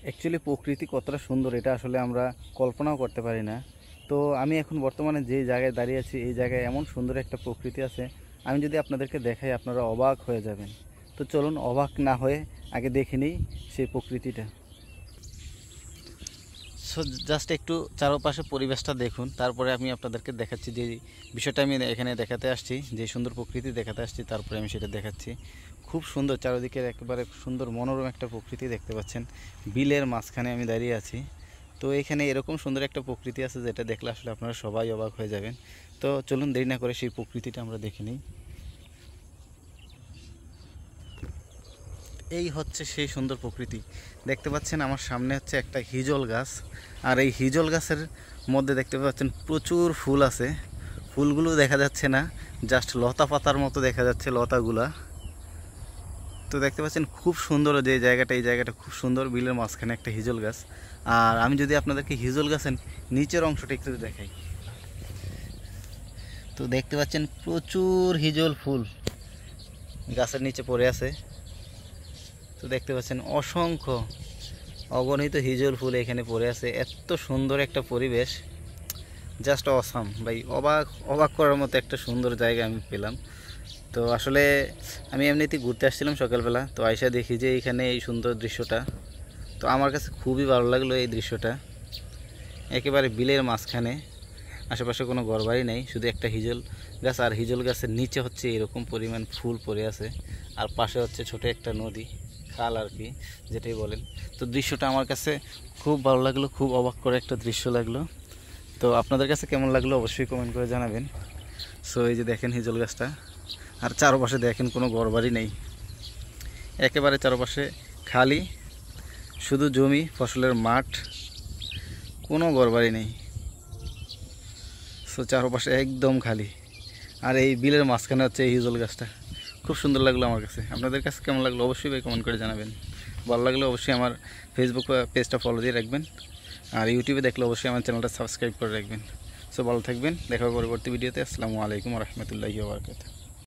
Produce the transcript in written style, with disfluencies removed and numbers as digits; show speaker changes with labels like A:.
A: Actually প্রকৃতি কতটা সুন্দর এটা আসলে আমরা কল্পনাও করতে পারি না। তো আমি এখন বর্তমানে যে জায়গায় দাঁড়িয়ে আছি এই জায়গায় এমন সুন্দর একটা প্রকৃতি আছে, আমি যদি আপনাদেরকে দেখাই আপনারা অবাক হয়ে যাবেন। তো চলুন অবাক না হয়ে আগে দেখে নিই সেই প্রকৃতিটা। সো জাস্ট একটু চারপাশে পরিবেশটা দেখুন, তারপরে আমি আপনাদেরকে দেখাচ্ছি যে বিষয়টা আমি এখানে দেখাতে আসছি, যে সুন্দর প্রকৃতি দেখাতে আসছি, তারপরে আমি সেটা দেখাচ্ছি। খুব সুন্দর চারিদিকে একেবারে সুন্দর মনোরম একটা প্রকৃতি দেখতে পাচ্ছেন। বিলের মাঝখানে আমি দাঁড়িয়ে আছি। তো এখানে এরকম সুন্দর একটা প্রকৃতি আছে যেটা দেখলে আসলে আপনারা সবাই অবাক হয়ে যাবেন। তো চলুন দেরি না করে সেই প্রকৃতিটা আমরা দেখে নিই। এই হচ্ছে সেই সুন্দর প্রকৃতি। দেখতে পাচ্ছেন আমার সামনে হচ্ছে একটা হিজল গাছ, আর এই হিজল গাছের মধ্যে দেখতে পাচ্ছেন প্রচুর ফুল আছে। ফুলগুলো দেখা যাচ্ছে না, জাস্ট লতা পাতার মতো দেখা যাচ্ছে লতাগুলা। তো দেখতে পাচ্ছেন খুব সুন্দর যে জায়গাটা, এই জায়গাটা খুব সুন্দর। বিলের মাঝখানে একটা হিজল গাছ। আর আমি যদি আপনাদেরকে হিজল গাছের নিচের অংশটা একটু দেখাই, তো দেখতে পাচ্ছেন প্রচুর হিজল ফুল গাছের নিচে পড়ে আছে। তো দেখতে পাচ্ছেন অসংখ্য অগণিত হিজল ফুল এখানে পড়ে আছে। এত সুন্দর একটা পরিবেশ, জাস্ট অসাম ভাই। অবাক অবাক করার মতো একটা সুন্দর জায়গা আমি পেলাম। তো আসলে আমি এমনিতেই ঘুরতে আসছিলাম সকালবেলা, তো আইসা দেখি যে এইখানে এই সুন্দর দৃশ্যটা। তো আমার কাছে খুবই ভালো লাগলো এই দৃশ্যটা। একেবারে বিলের মাঝখানে, আশেপাশে কোনো ঘরবাড়ি নেই, শুধু একটা হিজল গাছ, আর হিজল গাছের নিচে হচ্ছে এরকম পরিমাণ ফুল পড়ে আছে। আর পাশে হচ্ছে ছোট একটা নদী, খাল আর কি যেটাই বলেন। তো দৃশ্যটা আমার কাছে খুব ভালো লাগলো, খুব অবাক করে একটা দৃশ্য লাগলো। তো আপনাদের কাছে কেমন লাগলো অবশ্যই কমেন্ট করে জানাবেন। সো এই যে দেখেন হিজল গাছটা, আর চারপাশে দেখেন কোনো ঘরবাড়ি নেই, একেবারে চারপাশে খালি, শুধু জমি ফসলের মাঠ, কোনো ঘরবাড়ি নেই। সো চারপাশে একদম খালি, আর এই বিলের মাঝখানে হচ্ছে এই হিজল গাছটা। খুব সুন্দর লাগলো আমার কাছে। আপনাদের কাছে কেমন লাগলো অবশ্যই ভাই কমেন্ট করে জানাবেন। ভালো লাগলে অবশ্যই আমার ফেসবুক পেজটা ফলো দিয়ে রাখবেন, আর ইউটিউবে দেখলে অবশ্যই আমার চ্যানেলটা সাবস্ক্রাইব করে রাখবেন। সো ভালো থাকবেন, দেখা হবে পরবর্তী ভিডিওতে। আসসালামু আলাইকুম রহমতুল্লাহি ওয়া বারাকাতুহু।